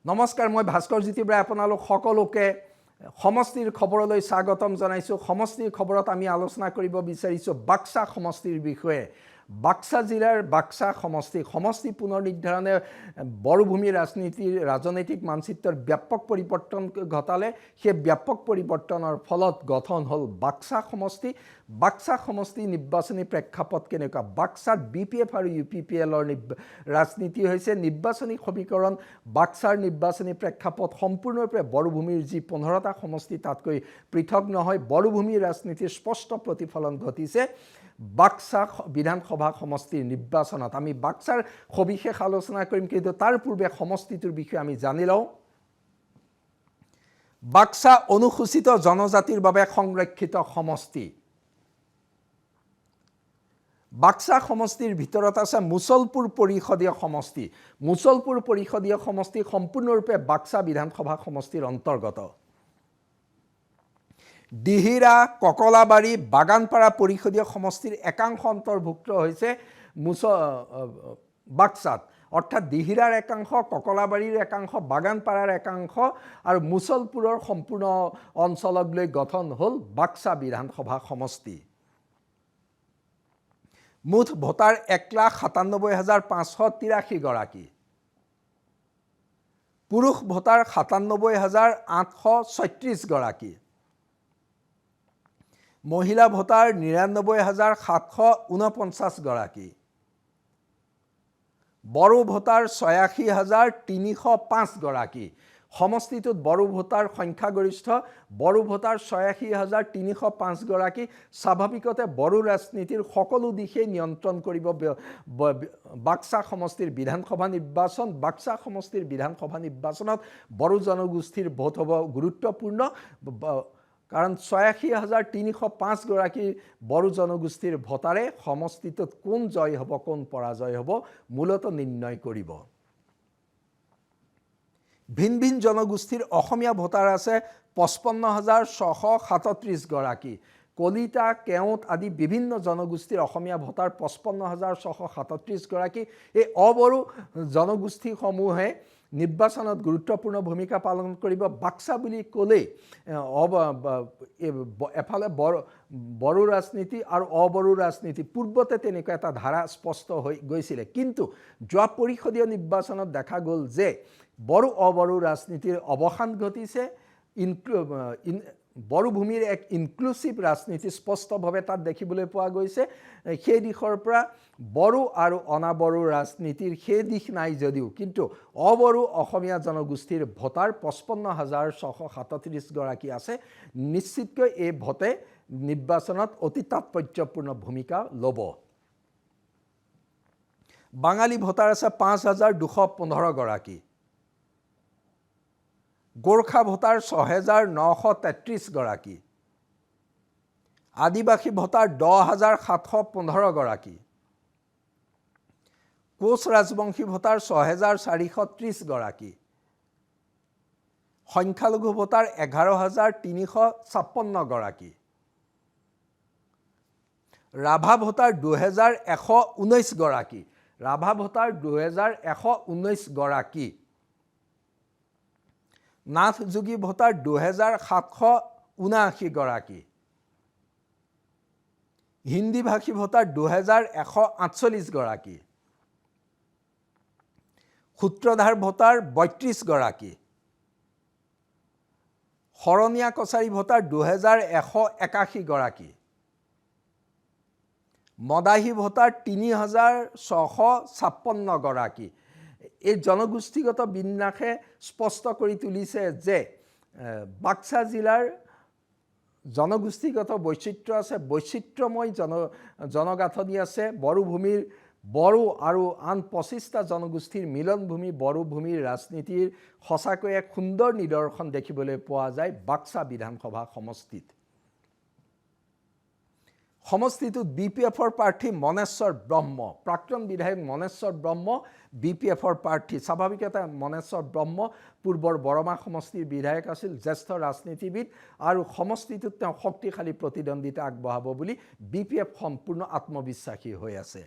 নমস্কাৰ, মই ভাস্কৰ জ্যোতি বৰাই আপোনালোক সকলোকে সমষ্টিৰ খবৰলৈ স্বাগতম জনাইছোঁ। সমষ্টিৰ খবৰত আমি আলোচনা কৰিব বিচাৰিছোঁ বাক্সা সমষ্টিৰ বিষয়ে। বাক্সা জিলাৰ বাক্সা সমষ্টি পুনৰ নিৰ্ধাৰণে বড়োভূমিৰ ৰাজনৈতিক মানচিত্ৰৰ ব্যাপক পৰিৱৰ্তন ঘটালে। সেই ব্যাপক পৰিৱৰ্তনৰ ফলত গঠন হ'ল বাক্সা সমষ্টি। বাক্সা সমষ্টি নিৰ্বাচনী প্ৰেক্ষাপট কেনেকুৱা? বাক্সাত BPF আৰু UPPLৰ ৰাজনীতি হৈছে। নিৰ্বাচনী সমীকৰণ বাক্সাৰ নিৰ্বাচনী প্ৰেক্ষাপট সম্পূৰ্ণৰূপে বড়োভূমিৰ যি 15টা সমষ্টি তাতকৈ পৃথক নহয়। বড়োভূমিৰ ৰাজনীতিৰ স্পষ্ট প্ৰতিফলন ঘটিছে বাক্সা বিধানসভা সমষ্টিৰ নিৰ্বাচনত। আমি বাক্সাৰ সবিশেষ আলোচনা কৰিম, কিন্তু তাৰ পূৰ্বে সমষ্টিটোৰ বিষয়ে আমি জানি লওঁ। বাক্সা অনুসূচিত জনজাতিৰ বাবে সংৰক্ষিত সমষ্টি। বাক্সা সমষ্টিৰ ভিতৰত আছে মুছলপুৰ পৰিষদীয় সমষ্টি। মুছলপুৰ পৰিষদীয় সমষ্টি সম্পূৰ্ণৰূপে বাক্সা বিধানসভা সমষ্টিৰ অন্তৰ্গত। দিহিৰা, ককলাবাৰী, বাগানপাৰা পৰিষদীয় সমষ্টিৰ একাংশ অন্তৰ্ভুক্ত হৈছে বাক্সাত। অৰ্থাৎ দিহিৰাৰ একাংশ, ককলাবাৰীৰ একাংশ, বাগানপাৰাৰ একাংশ আৰু মুছলপুৰৰ সম্পূৰ্ণ অঞ্চলক লৈ গঠন হ'ল বাক্সা বিধানসভা সমষ্টি। মুঠ ভোটাৰ 1,97,583 গৰাকী। পুৰুষ ভোটাৰ 97,836 গৰাকী। মহিলা ভোটাৰ 99,749 গৰাকী। বড়ো ভোটাৰ 86,305 গৰাকী। সমষ্টিটোত বড়ো ভোটাৰ সংখ্যাগৰিষ্ঠ। বড়ো ভোটাৰ 86,305 গৰাকী। স্বাভাৱিকতে বড়ো ৰাজনীতিৰ সকলো দিশেই নিয়ন্ত্ৰণ কৰিব বাক্সা সমষ্টিৰ বিধানসভা নিৰ্বাচন। বাক্সা সমষ্টিৰ বিধানসভা নিৰ্বাচনত বড়ো জনগোষ্ঠীৰ ভোট হ'ব গুৰুত্বপূৰ্ণ, কাৰণ 86,305 গৰাকী বড়ো জনগোষ্ঠীৰ ভোটাৰে সমষ্টিটোত কোন জয় হ'ব, কোন পৰাজয় হ'ব মূলত নিৰ্ণয় কৰিব। ভিন ভিন জনগোষ্ঠীৰ অসমীয়া ভোটাৰ আছে 55,637 গৰাকী। কলিতা, কেওট আদি বিভিন্ন জনগোষ্ঠীৰ অসমীয়া ভোটাৰ 55,637 গৰাকী। এই অবড়ো জনগোষ্ঠীসমূহে নিৰ্বাচনত গুৰুত্বপূৰ্ণ ভূমিকা পালন কৰিব। বাক্সা বুলি ক'লেই এফালে বড়ো ৰাজনীতি আৰু অবড়ো ৰাজনীতি, পূৰ্বতে তেনেকুৱা এটা ধাৰা স্পষ্ট হৈ গৈছিলে। কিন্তু যোৱা পৰিষদীয় নিৰ্বাচনত দেখা গ'ল যে বড়ো অবড়ো ৰাজনীতিৰ অৱসান ঘটিছে। বড়োভূমিৰ এক ইনক্লুচিভ ৰাজনীতি স্পষ্টভাৱে তাত দেখিবলৈ পোৱা গৈছে। সেই দিশৰ পৰা বড়ো আৰু অনাবড়ো ৰাজনীতিৰ সেই দিশ নাই যদিও, কিন্তু অবড়ো অসমীয়া জনগোষ্ঠীৰ ভোটাৰ 55,637 গৰাকী আছে। নিশ্চিতকৈ এই ভোটে নিৰ্বাচনত অতি তাৎপৰ্যপূৰ্ণ ভূমিকা ল'ব। বাঙালী ভোটাৰ আছে 5,215 গৰাকী। গোৰ্খা ভোটাৰ 6,933 গৰাকী। আদিবাসী ভোটাৰ 10,715 গৰাকী। কোচ ৰাজবংশী ভোটাৰ 6,430 গৰাকী। সংখ্যালঘু ভোটাৰ 11,356 গৰাকী। ৰাভা ভোটাৰ 2,119 গৰাকী। ৰাভা ভোটাৰ 2,119 গৰাকী। নাথযোগী ভোটাৰ 2,779 গৰাকী। হিন্দী ভাষী ভোটাৰ 2,148 গৰাকী। সূত্ৰধাৰ ভোটাৰ 32 গৰাকী। শৰণীয়া কছাৰী ভোটাৰ 2,181 গৰাকী। মদাহী ভোটাৰ 3,656 গৰাকী। এই জনগোষ্ঠীগত বিন্যাসে স্পষ্ট কৰি তুলিছে যে বাক্সা জিলাৰ জনগোষ্ঠীগত বৈচিত্ৰ্য আছে, বৈচিত্ৰ্যময় জনগাঁথনি আছে। বড়োভূমিৰ বড়ো আৰু আন 25টা জনগোষ্ঠীৰ মিলনভূমি বড়োভূমিৰ ৰাজনীতিৰ সঁচাকৈ এক সুন্দৰ নিদৰ্শন দেখিবলৈ পোৱা যায় বাক্সা বিধানসভা সমষ্টিত। সমষ্টিটোত BPFৰ প্ৰাৰ্থী মনেশ্বৰ ব্ৰহ্ম, প্ৰাক্তন বিধায়ক মনেশ্বৰ ব্ৰহ্ম BPFৰ প্ৰাৰ্থী। স্বাভাৱিকতে মনেশ্বৰ ব্ৰহ্ম পূৰ্বৰ বৰমা সমষ্টিৰ বিধায়ক আছিল, জ্যেষ্ঠ ৰাজনীতিবিদ, আৰু সমষ্টিটোত তেওঁ শক্তিশালী প্ৰতিদ্বন্দ্বিতা আগবঢ়াব বুলি BPF সম্পূৰ্ণ আত্মবিশ্বাসী হৈ আছে।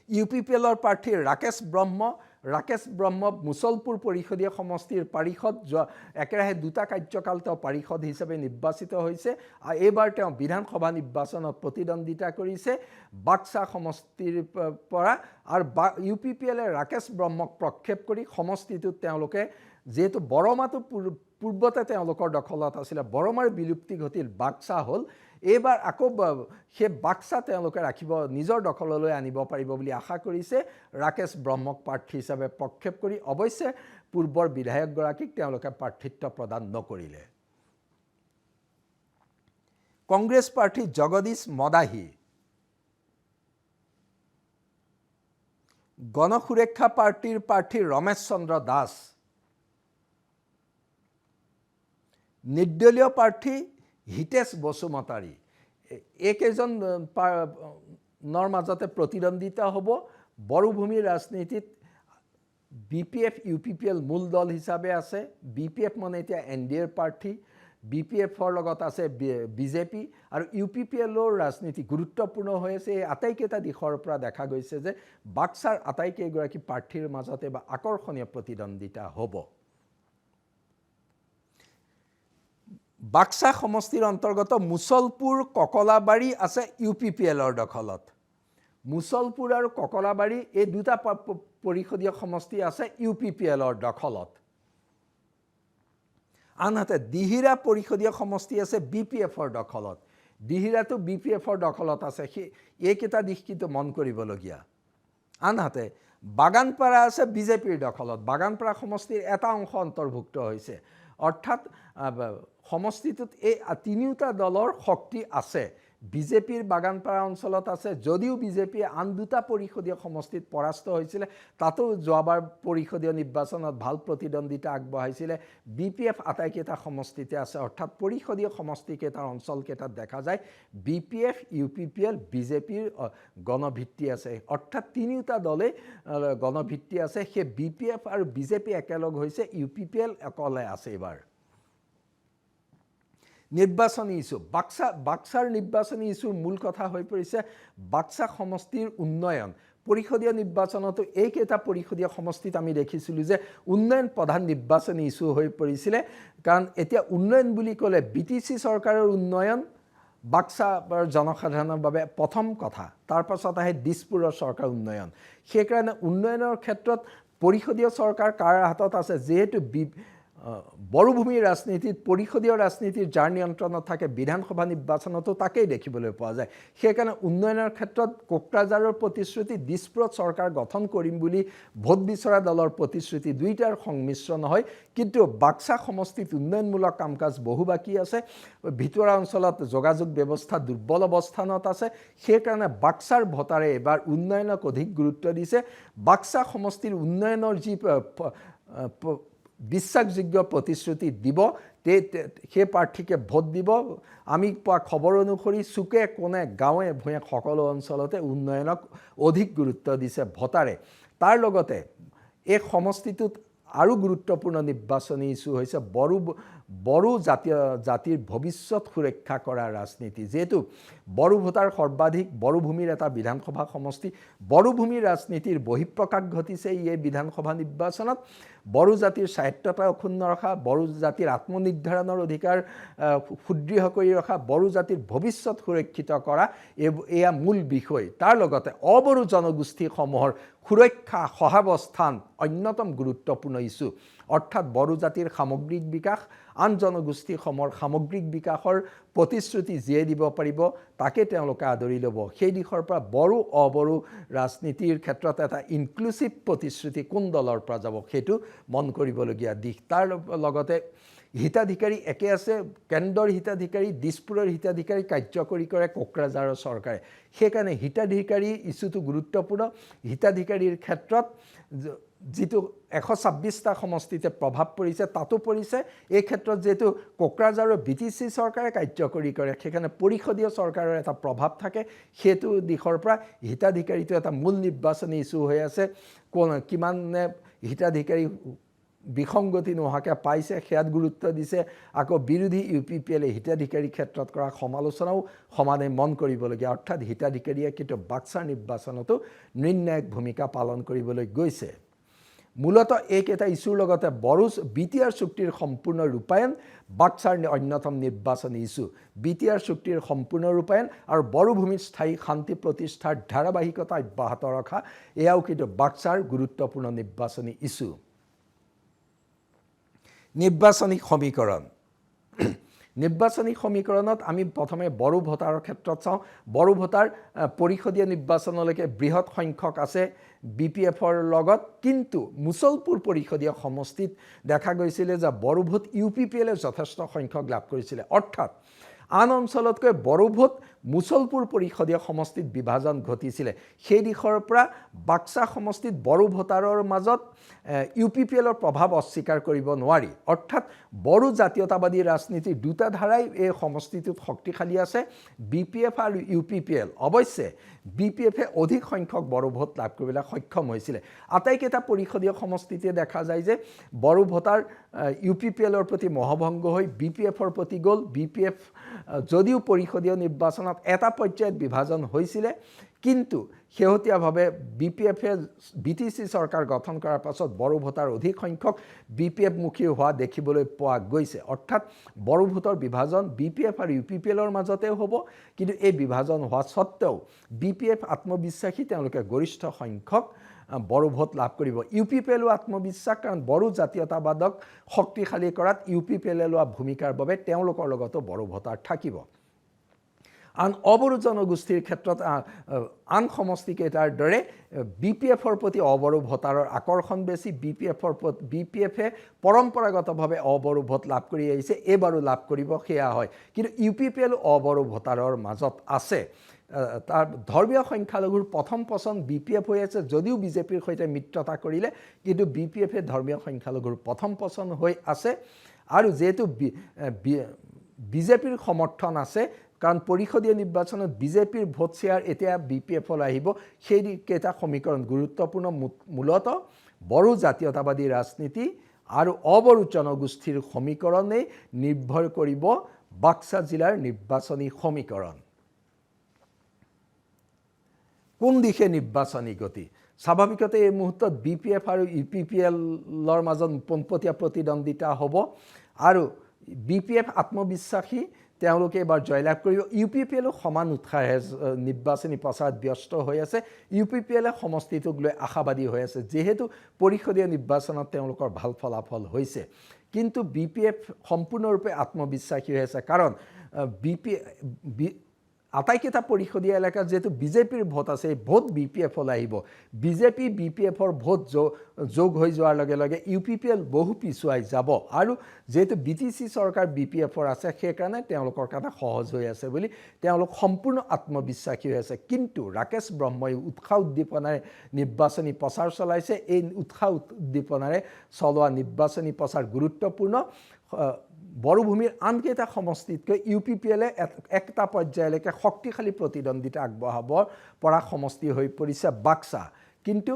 UPPLৰ প্ৰাৰ্থী ৰাকেশ ব্ৰহ্ম ৰাকেশ ব্ৰহ্ম মুছলপুৰ পৰিষদীয় সমষ্টিৰ পাৰিষদ একেৰাহে 2টা কাৰ্যকাল তেওঁ পাৰিষদ হিচাপে নিৰ্বাচিত হৈছে আৰু এইবাৰ তেওঁ বিধানসভা নিৰ্বাচনত প্ৰতিদ্বন্দ্বিতা কৰিছে বাক্সা সমষ্টিৰ পৰা আৰু UPPLে ৰাকেশ ব্ৰহ্মক প্ৰক্ষেপ কৰি সমষ্টিটোত তেওঁলোকে যেহেতু বৰমাটো পূৰ্বতে তেওঁলোকৰ দখলত আছিলে বৰমাৰ বিলুপ্তি ঘটিল বাক্সা হ'ল এইবাৰ আকৌ সেই বাক্সা তেওঁলোকে ৰাখিব নিজৰ দখললৈ আনিব পাৰিব বুলি আশা কৰিছে ৰাকেশ ব্ৰহ্মক প্ৰাৰ্থী হিচাপে প্ৰক্ষেপ কৰি অৱশ্যে পূৰ্বৰ বিধায়কগৰাকীক তেওঁলোকে প্ৰাৰ্থিত্ব প্ৰদান নকৰিলে কংগ্ৰেছ প্ৰাৰ্থী জগদীশ মদাহী গণসুৰক্ষা পাৰ্টিৰ প্ৰাৰ্থী ৰমেশ চন্দ্ৰ দাস নিৰ্দলীয় প্ৰাৰ্থী হিতেশ বসুমতাৰী এইকেইজনৰ মাজতে প্ৰতিদ্বন্দ্বিতা হ'ব বড়োভূমিৰ ৰাজনীতিত BPF UPPL মূল দল হিচাপে আছে BPF মানে এতিয়া NDAৰ প্ৰাৰ্থী BPFৰ লগত আছে BJP আৰু UPPLৰ ৰাজনীতি গুৰুত্বপূৰ্ণ হৈ আছে এই আটাইকেইটা দিশৰ পৰা দেখা গৈছে যে বাক্সাৰ আটাইকেইগৰাকী প্ৰাৰ্থীৰ মাজতে বা আকৰ্ষণীয় প্ৰতিদ্বন্দ্বিতা হ'ব বাক্সা সমষ্টিৰ অন্তৰ্গত মুছলপুৰ ককলাবাৰী আছে UPPLৰ দখলত মুছলপুৰ আৰু ককলাবাৰী এই 2টা পৰিষদীয় সমষ্টি আছে UPPLৰ দখলত আনহাতে দিহিৰা পৰিষদীয় সমষ্টি আছে BPFৰ দখলত দিহিৰাটো BPFৰ দখলত আছে এইকেইটা দিশ কিন্তু মন কৰিবলগীয়া আনহাতে বাগানপাৰা আছে BJPৰ দখলত বাগানপাৰা সমষ্টিৰ এটা অংশ অন্তৰ্ভুক্ত হৈছে অৰ্থাৎ সমষ্টিটোত এই তিনিওটা দলৰ শক্তি আছে BJPৰ বাগানপাৰা অঞ্চলত আছে যদিও BJP আন 2টা পৰিষদীয় সমষ্টিত পৰাস্ত হৈছিলে তাতো যোৱাবাৰ পৰিষদীয় নিৰ্বাচনত ভাল প্ৰতিদ্বন্দ্বিতা আগবঢ়াইছিলে BPF আটাইকেইটা সমষ্টিতে আছে অৰ্থাৎ পৰিষদীয় সমষ্টিকেইটাৰ অঞ্চলকেইটাত দেখা যায় BPF UPPL BJPৰ গণভিত্তি আছে অৰ্থাৎ তিনিওটা দলে গণভিত্তি আছে সেই BPF আৰু BJP একেলগ হৈছে UPPL অকলে আছে এবাৰ নিৰ্বাচনী ইস্যু বাক্সাৰ নিৰ্বাচনী ইস্যুৰ মূল কথা হৈ পৰিছে বাক্সা সমষ্টিৰ উন্নয়ন পৰিষদীয় নিৰ্বাচনতো এইকেইটা পৰিষদীয় সমষ্টিত আমি দেখিছিলোঁ যে উন্নয়ন প্ৰধান নিৰ্বাচনী ইস্যু হৈ পৰিছিলে কাৰণ এতিয়া উন্নয়ন বুলি ক'লে BTC চৰকাৰৰ উন্নয়ন বাক্সাৰ জনসাধাৰণৰ বাবে প্ৰথম কথা তাৰ পাছত আহে দিছপুৰৰ চৰকাৰ উন্নয়ন সেইকাৰণে উন্নয়নৰ ক্ষেত্ৰত পৰিষদীয় চৰকাৰ কাৰ হাতত আছে যেহেতু বড়োভূমিৰ ৰাজনীতিত পৰিষদীয় ৰাজনীতিৰ যাৰ নিয়ন্ত্ৰণত থাকে বিধানসভা নিৰ্বাচনতো তাকেই দেখিবলৈ পোৱা যায় সেইকাৰণে উন্নয়নৰ ক্ষেত্ৰত কোকৰাঝাৰৰ প্ৰতিশ্ৰুতি দিছপুৰত চৰকাৰ গঠন কৰিম বুলি ভোট বিচৰা দলৰ প্ৰতিশ্ৰুতি দুইটাৰ সংমিশ্ৰণ হয় কিন্তু বাক্সা সমষ্টিত উন্নয়নমূলক কাম-কাজ বহু বাকী আছে ভিতৰুৱা অঞ্চলত যোগাযোগ ব্যৱস্থা দুৰ্বল অৱস্থানত আছে সেইকাৰণে বাক্সাৰ ভোটাৰে এবাৰ উন্নয়নক অধিক গুৰুত্ব দিছে বাক্সা সমষ্টিৰ উন্নয়নৰ যি বিশ্বাসযোগ্য প্ৰতিশ্ৰুতি দিব সেই প্ৰাৰ্থীকে ভোট দিব আমি পোৱা খবৰ অনুসৰি চুকে কোণে গাঁৱে ভূঞে সকলো অঞ্চলতে উন্নয়নক অধিক গুৰুত্ব দিছে ভোটাৰে তাৰ লগতে এই সমষ্টিটোত আৰু গুৰুত্বপূৰ্ণ নিৰ্বাচনী ইস্যু হৈছে বড়ো জাতিৰ ভৱিষ্যত সুৰক্ষা কৰা ৰাজনীতি যেহেতু বড়ো ভোটাৰ সৰ্বাধিক বড়োভূমিৰ এটা বিধানসভা সমষ্টি বড়োভূমিৰ ৰাজনীতিৰ বহিঃপ্ৰকাশ ঘটিছে এই বিধানসভা নিৰ্বাচনত বড়ো জাতিৰ স্বায়ত্ততা অক্ষুণ্ণ ৰখা বড়ো জাতিৰ আত্মনিৰ্ধাৰণৰ অধিকাৰ সুদৃঢ় কৰি ৰখা বড়ো জাতিৰ ভৱিষ্যত সুৰক্ষিত কৰা এয়া মূল বিষয় তাৰ লগতে অবড়ো জনগোষ্ঠীসমূহৰ সুৰক্ষা সহাৱস্থান অন্যতম গুৰুত্বপূৰ্ণ ইস্যু অৰ্থাৎ বড়ো জাতিৰ সামগ্ৰিক বিকাশ আন জনগোষ্ঠীসমূহৰ সামগ্ৰিক বিকাশৰ প্ৰতিশ্ৰুতি জীয়াই দিব পাৰিব তাকে তেওঁলোকে আদৰি ল'ব সেই দিশৰ পৰা বড়ো অবড়ো ৰাজনীতিৰ ক্ষেত্ৰত এটা ইনক্লুচিভ প্ৰতিশ্ৰুতি কোন দলৰ পৰা যাব সেইটো মন কৰিবলগীয়া দিশ তাৰ লগতে হিতাধিকাৰী একে আছে কেন্দ্ৰৰ হিতাধিকাৰী দিছপুৰৰ হিতাধিকাৰী কাৰ্যকৰী কৰে কোকৰাঝাৰৰ চৰকাৰে সেইকাৰণে হিতাধিকাৰী ইস্যুটো গুৰুত্বপূৰ্ণ হিতাধিকাৰীৰ ক্ষেত্ৰত যিটো 126টা সমষ্টিতে প্ৰভাৱ পৰিছে তাতো পৰিছে এই ক্ষেত্ৰত যেহেতু কোকৰাঝাৰৰ BTC চৰকাৰে কাৰ্যকৰী কৰে সেইকাৰণে পৰিষদীয় চৰকাৰৰ এটা প্ৰভাৱ থাকে সেইটো দিশৰ পৰা হিতাধিকাৰীটো এটা মূল নিৰ্বাচনী ইস্যু হৈ আছে কিমানে হিতাধিকাৰী বিসংগতি নোহোৱাকৈ পাইছে সেয়াত গুৰুত্ব দিছে আকৌ বিৰোধী UPPLে হিতাধিকাৰী ক্ষেত্ৰত কৰা সমালোচনাও সমানে মন কৰিবলগীয়া অৰ্থাৎ হিতাধিকাৰীয়ে কিন্তু বাক্সাৰ নিৰ্বাচনতো নিৰ্ণায়ক ভূমিকা পালন কৰিবলৈ গৈছে মূলতঃ এইকেইটা ইছ্যুৰ লগতে বড়ো BTR চুক্তিৰ সম্পূৰ্ণ ৰূপায়ণ বাক্সাৰ অন্যতম নিৰ্বাচনী ইছ্যু। BTR চুক্তিৰ সম্পূৰ্ণ ৰূপায়ণ আৰু বড়ো ভূমিৰ স্থায়ী শান্তি প্ৰতিষ্ঠাৰ ধাৰাবাহিকতা অব্যাহত ৰখা এয়াও কিন্তু বাক্সাৰ গুৰুত্বপূৰ্ণ নিৰ্বাচনী ইছ্যু। নিৰ্বাচনী সমীকৰণ নিৰ্বাচনী সমীকৰণত আমি প্ৰথমে বড়ো ভোটাৰৰ ক্ষেত্ৰত চাওঁ। বড়ো ভোটাৰ পৰিষদীয় নিৰ্বাচনলৈকে বৃহৎ সংখ্যক আছে BPFৰ লগত, কিন্তু মুছলপুৰ পৰিষদীয় সমষ্টিত দেখা গৈছিলে যে বড়ো ভোট UPPLে যথেষ্ট সংখ্যক লাভ কৰিছিলে। অৰ্থাৎ আন অঞ্চলতকৈ বড়ো ভোট মুছলপুৰ পৰিষদীয় সমষ্টিত বিভাজন ঘটিছিলে। সেই দিশৰ পৰা বাক্সা সমষ্টিত বড়ো ভোটাৰৰ মাজত UPPLৰ প্ৰভাৱ অস্বীকাৰ কৰিব নোৱাৰি। অৰ্থাৎ বড়ো জাতীয়তাবাদী ৰাজনীতিৰ দুটা ধাৰাই এই সমষ্টিটোত শক্তিশালী আছে, BPF আৰু UPPL। অৱশ্যে BPFে অধিক সংখ্যক বড়ো ভোট লাভ কৰিবলৈ সক্ষম হৈছিলে। আটাইকেইটা পৰিষদীয় সমষ্টিতে দেখা যায় যে বড়ো ভোটাৰ UPPLৰ প্ৰতি মহভংগ হৈ BPFৰ প্ৰতি গ'ল। BPF যদিও পৰিষদীয় নিৰ্বাচনত এটা পৰ্যায়ত বিভাজন হৈছিলে, কিন্তু শেহতীয়াভাৱে BPFে BTC চৰকাৰ গঠন কৰাৰ পাছত বড়ো ভোটাৰ অধিক সংখ্যক BPF মুখী হোৱা দেখিবলৈ পোৱা গৈছে। অৰ্থাৎ বড়ো ভোটৰ বিভাজন BPF আৰু UPPLৰ মাজতে হ'ব, কিন্তু এই বিভাজন হোৱা স্বত্তেও BPF আত্মবিশ্বাসী, তেওঁলোকে গৰিষ্ঠ সংখ্যক বড়ো ভোট লাভ কৰিব। UPPLও আত্মবিশ্বাস, কাৰণ বড়ো জাতীয়তাবাদক শক্তিশালী কৰাত UPPLে লোৱা ভূমিকাৰ বাবে তেওঁলোকৰ লগতো বড়ো ভোটাৰ থাকিব। আন অবড়ো জনগোষ্ঠীৰ ক্ষেত্ৰত আন সমষ্টিকেইটাৰ দৰে BPFৰ প্ৰতি অবড়ো ভোটাৰৰ আকৰ্ষণ বেছি। BPFে পৰম্পৰাগতভাৱে অবড়ো ভোট লাভ কৰি আহিছে, এইবাৰো লাভ কৰিব সেয়া হয়। কিন্তু UPPL অবড়ো ভোটাৰৰ মাজত আছে। তাৰ ধৰ্মীয় সংখ্যালঘুৰ প্ৰথম পচন্দ BPF হৈ আছে, যদিও বিজেপিৰ সৈতে মিত্ৰতা কৰিলে, কিন্তু BPFে ধৰ্মীয় সংখ্যালঘুৰ প্ৰথম পচন্দ হৈ আছে। আৰু যেহেতু বিজেপিৰ সমৰ্থন আছে, কাৰণ পৰিষদীয় নিৰ্বাচনত বিজেপিৰ ভোট শ্বেয়াৰ এতিয়া BPFলৈ আহিব, সেইকেইটা সমীকৰণ গুৰুত্বপূৰ্ণ। মূলতঃ বড়ো জাতীয়তাবাদী ৰাজনীতি আৰু অবড়ো জনগোষ্ঠীৰ সমীকৰণে নিৰ্ভৰ কৰিব বাক্সা জিলাৰ নিৰ্বাচনী সমীকৰণ। কোন দিশে নিৰ্বাচনী গতি? স্বাভাৱিকতে এই মুহূৰ্তত BPF আৰু UPPLৰ মাজত পোনপটীয়া প্ৰতিদ্বন্দ্বিতা হ'ব, আৰু BPF আত্মবিশ্বাসী, তেওঁলোকে এবাৰ জয়লাভ কৰিব। UPPLও সমান উৎসাহে নিৰ্বাচনী প্ৰচাৰত ব্যস্ত হৈ আছে। UPPLে সমষ্টিটোক লৈ আশাবাদী হৈ আছে, যিহেতু পৰিষদীয় নিৰ্বাচনত তেওঁলোকৰ ভাল ফলাফল হৈছে। কিন্তু BPF সম্পূৰ্ণৰূপে আত্মবিশ্বাসী হৈ আছে, কাৰণ আটাইকেইটা পৰিষদীয় এলেকাত যেহেতু বিজেপিৰ ভোট আছে, এই ভোট BPFলৈ আহিব। BPFৰ ভোট যোগ হৈ যোৱাৰ লগে লগে UPPL বহু পিছুৱাই যাব, আৰু যেহেতু BTC চৰকাৰ BPFৰ আছে, সেইকাৰণে তেওঁলোকৰ কাৰণে সহজ হৈ আছে বুলি তেওঁলোক সম্পূৰ্ণ আত্মবিশ্বাসী হৈ আছে। কিন্তু ৰাকেশ ব্ৰহ্মই উৎসাহ উদ্দীপনাৰে নিৰ্বাচনী প্ৰচাৰ চলাইছে। এই উৎসাহ উদ্দীপনাৰে চলোৱা নিৰ্বাচনী প্ৰচাৰ গুৰুত্বপূৰ্ণ। বড়ো ভূমিৰ আনকেইটা সমষ্টিতকৈ UPPLে একটা পৰ্যায়লৈকে শক্তিশালী প্ৰতিদ্বন্দ্বিতা আগবঢ়াব পৰা সমষ্টি হৈ পৰিছে বাক্সা। কিন্তু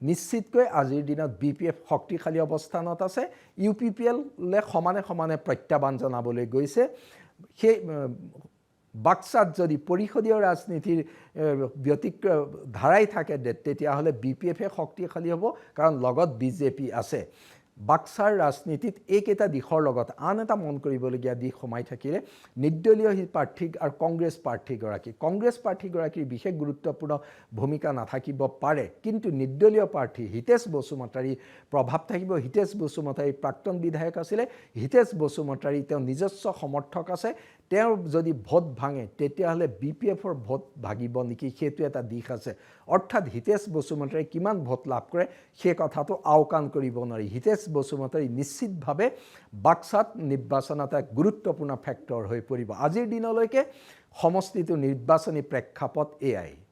নিশ্চিতকৈ আজিৰ দিনত BPF শক্তিশালী অৱস্থানত আছে। UPPLে সমানে সমানে প্ৰত্যাহ্বান জনাবলৈ গৈছে। সেই বাক্সাত যদি পৰিষদীয় ৰাজনীতিৰ ধাৰাই থাকে, তেতিয়াহ'লে BPFে শক্তিশালী হ'ব, কাৰণ লগত BJP আছে। বাক্সাৰ ৰাজনীতিত এইকেইটা দিশৰ লগত আন এটা মন কৰিবলগীয়া দিশ সোমাই থাকিলে নিৰ্দলীয় প্ৰাৰ্থী আৰু কংগ্ৰেছ প্ৰাৰ্থীগৰাকীৰ বিশেষ গুৰুত্বপূৰ্ণ ভূমিকা নাথাকিব পাৰে, কিন্তু নিৰ্দলীয় প্ৰাৰ্থী হিতেশ বসুমতাৰীৰ প্ৰভাৱ থাকিব। হিতেশ বসুমতাৰী প্ৰাক্তন বিধায়ক আছিলে। হিতেশ বসুমতাৰী তেওঁ নিজস্ব সমৰ্থক আছে। তেওঁ যদি ভোট ভাঙে, তেতিয়াহ'লে BPFৰ ভোট ভাগিব নেকি, সেইটো এটা দিশ আছে। অৰ্থাৎ হিতেশ বসুমতাৰী কিমান ভোট লাভ কৰে সেই কথাটো আওকাণ কৰিব নোৱাৰি। হিতেশ বসুমতাৰী নিশ্চিতভাৱে বাক্সাত নিৰ্বাচনত এক গুৰুত্বপূৰ্ণ ফেক্টৰ হৈ পৰিব। আজিৰ দিনলৈকে সমষ্টিটো নিৰ্বাচনী প্ৰেক্ষাপট এয়াই।